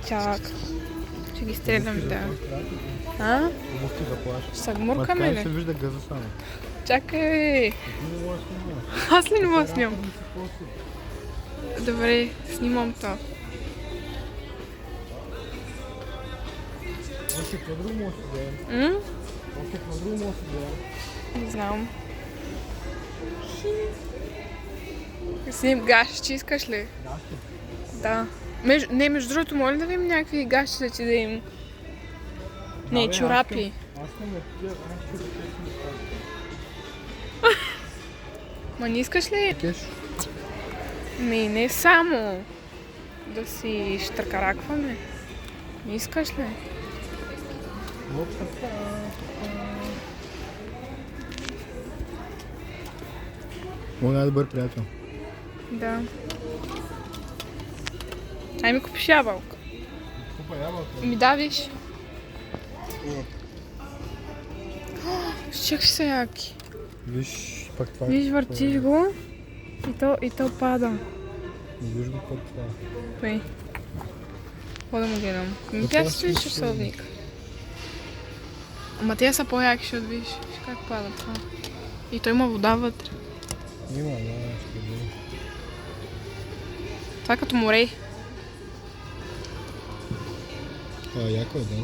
Чак. Ще ги стрелям, да. А? Мусти да плащаш. Ще се гмуркаме Как се ли? вижда газа само? Чакай! Ти не можеш да снимаш. Аз ли не мога да снимам? Добре, снимам то. Още какво друго може да е? М? Още какво друго може да е? Не знам. Сним гащи, искаш ли? Гащи? Да. Между другото, моля да видим някакви гащи да ти да им... Не, чорапи. Аз искам да ти аз ще да Ма не искаш ли? кеш. Не само да си щъркаракваме. Не искаш ли? Мой най-добър приятел. Да. Ай ми купиш ябълка. Купа ябълка. Ми да, виж. Чак са яки. Виж пак това. Виж, въртиш го и то пада. Виж го пак това. Той. Какво да му гледам? Ми тя си стоиш часовник. Ама те са по-яки, ще виж. Виж как пада това. И той има вода вътре. Има, да, ще видим. Това е като море. Яко е, да.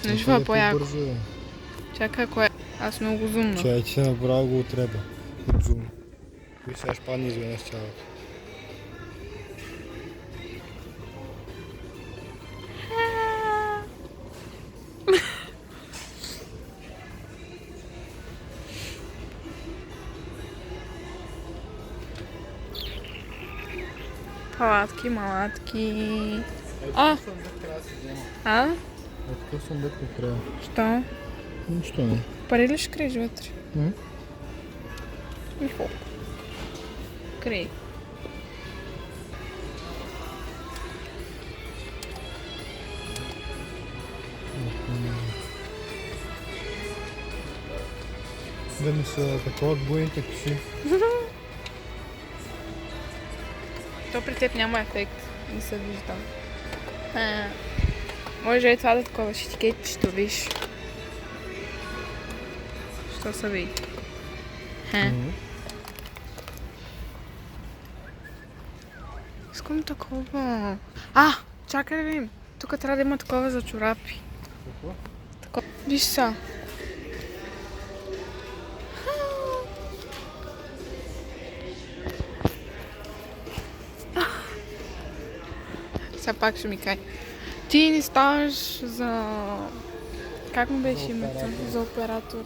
Не това е по-яко. Бързо е. Чакай, кое? Аз много зумна. Чай, че направо го отреба. От зум. И сега ще падне изведнъж цялото. Палатки, малатки. А? А? Такъв съндък не трябва. Що? Нищо не. Пари ли ще криеш вътре? М? И хоп. Крий. Да ми са такова буените коши. То при теб няма ефект. Не се виждам. Може и това да такова етикетчето, виж. Що се види? Искам такова. Чакай да видим. Тук трябва да има такова за чорапи. Какво? Такова. Виж са. Сега пак ще ми кай. Ти не ставаш за... Как му беше името? За оператор.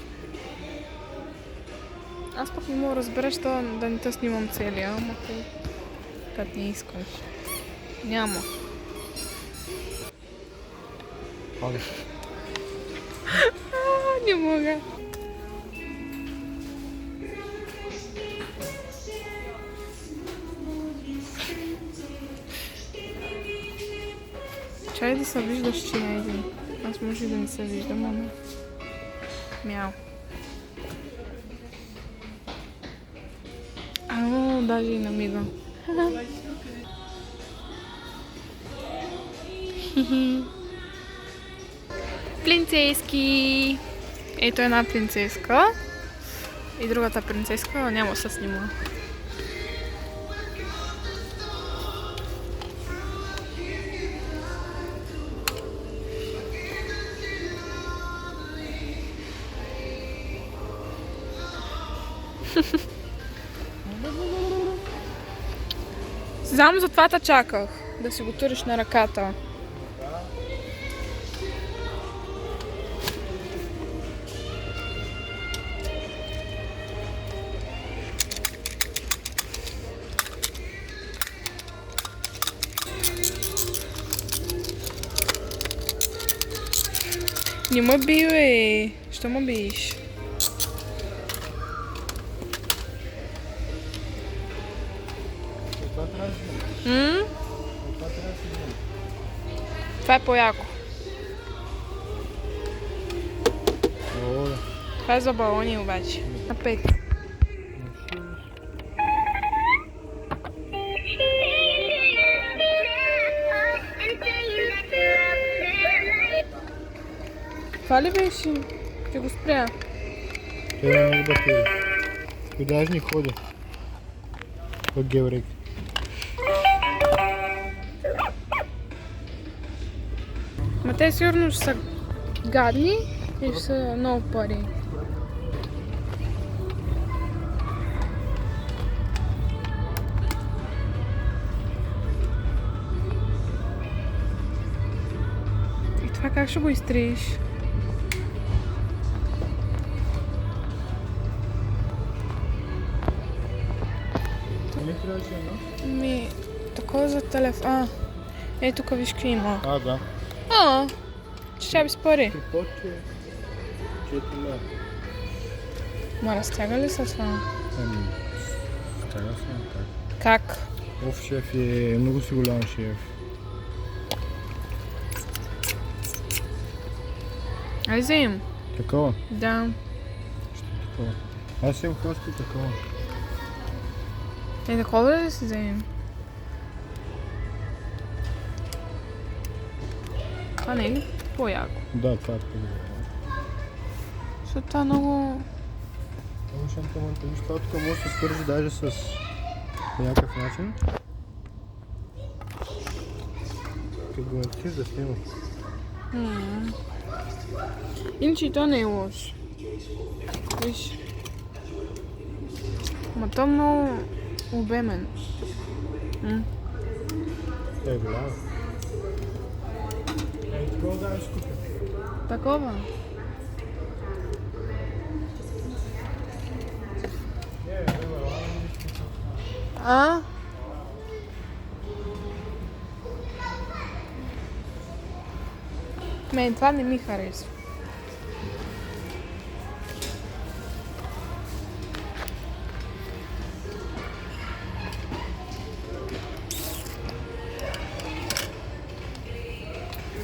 Аз пък не мога да разбера, що да не те снимам целия, ама като не искаш. Няма. Пали. Не мога. Чай да се виждаш, че не е един. Аз може и да не се виждам, ама... Мяу. Даже и намига. Принцески! Ето една принцеска. И другата принцеска няма да се снима. Знам, затова те чаках. Да си го туриш на ръката. Не ме бий, бе. Що ме биеш? Това трябва да си Това трябва да си Това е по-яко. Това е за балони обаче. На 5. Това ли беше? Ще го спря. Той има много батерии. И даже не ходи. Как геврек. Ма те сигурно ще са гадни и ще са много пари. И това как ще го изтриеш? Не трябваше едно? Ми, такова за телефон. Ей, тук виж какви има. Да. Ще без пари. Припоче 4 лева. Ма разтяга ли се това? Стяга съм так. Как? Оф, шеф е много си голям шеф. Ай, взем. Такова? Да. Ще такова. Аз съм просто такова. Е, такова ли да си вземем? Това не е ли по-яко? Да, това е по-добре. Защото това много... Много шантаманта. Виж, това тук може да се свържи даже с по някакъв начин. Като го натиснеш да снима. Иначе и то не е лошо. Виж. Ма то много обемен. Е, голям. Е, такова да ще купя. Такова. А? Мен това не ми харесва.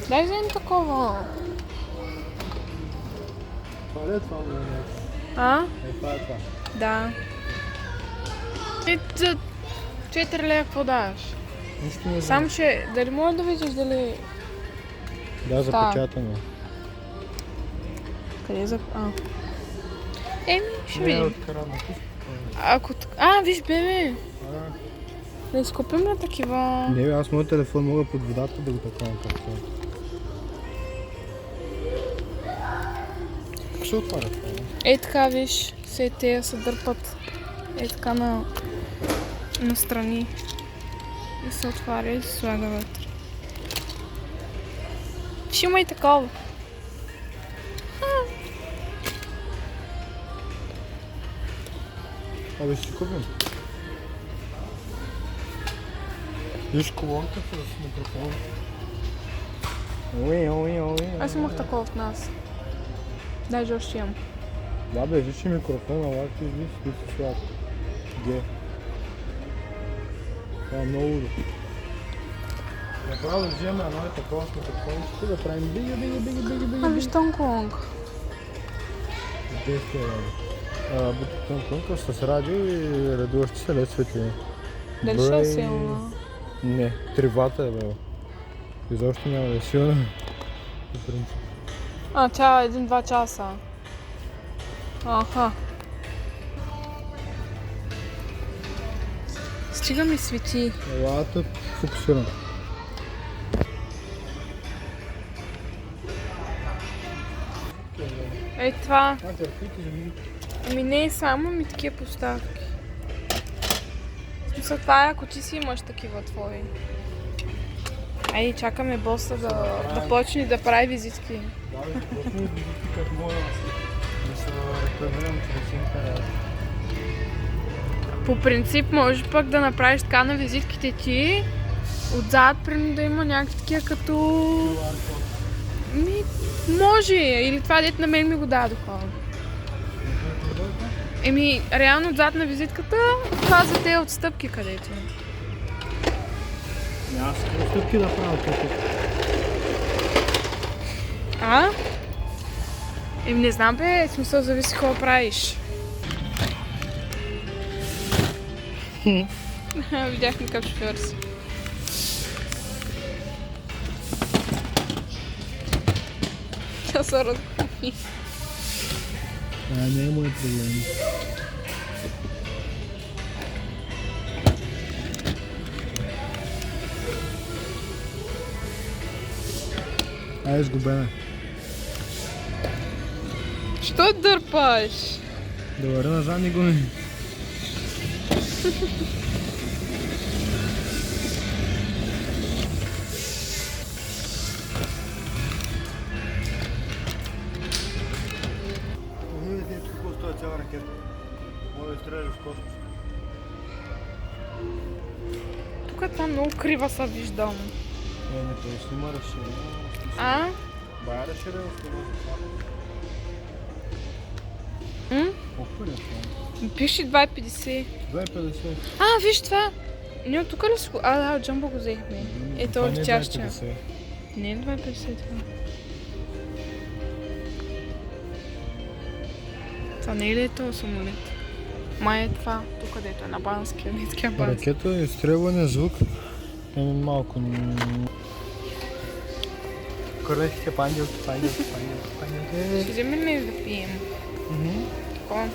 Дай взем такова. Това ли е това? А? Е, това е това. Да. И за 4 лева какво даваш? Нищо не Сам ще... Дали можеш да видиш дали... Да, запечатано. Къде е за... Еми, ще Не, видим. откарано. Ако... Виж, бебе! Да изкупим на такива... Не, бе, аз моят телефон мога под водата да го такавам както. Как се отваря това? Ей така, виж, все те се дърпат. Ей така на страни. И се отваря и се слага вътре. Ще има и такова. Абе, ще си купим. Виж колонка с микрофон. Ой. Аз имах такова в нас. Даже още имам. Да, бе, виж микрофон, ала ти виж, виж свят. Ге. Това е много удо. Направо да вземем едно и такова с микрофончето, да правим биги. Виж тонколонг. 10 лева. Тонколонка с радио и радуващи се лед светлини. Дали ще е силна? Не, 3 вата е, бе. Изобщо няма да е силна. По принцип. Тя е 1-2 часа. Аха. Стига ми свети. Елата фокусирам. Ей това. Търпите за музика. Ами не само ми такива поставки. В смисъл това е, ако ти си имаш такива твои. Ай, чакаме боса да почне да прави визитки. Да, бе, просто ми визитки как мога да се рекламирам чрез интернет. По принцип може пък да направиш така на визитките ти. Отзад примерно да има някакви такива като... Може, или това дете на мен ми го дадоха. Реално отзад на визитката казва те отстъпки където. Аз отстъпки да правя тук. Не знам бе, смисъл зависи какво правиш. Видяхме какъв шофьор си. Тя се разгуби. Не е мой проблем. Изгубена. Що дърпаш? Да варя на задни гуми. Видите какво стоя цяла ракета. Може да стреляш в космос. Тук това много крива се виждам. Не, той снима разширено. А? Бая разширено снима. Колко ли е това? Пиши 2,50. 2,50. Виж това. Не от тук ли си го? Да, от Джамбо го взехме. Ето от тяща. Не е 2,50 това. Това не е ли е този самолет? Май е това, тук където е на Банския, детския Бански. Ракета е изстрелване звук. Малко. Корейските панделки. Ще вземем ли да пием? Такова.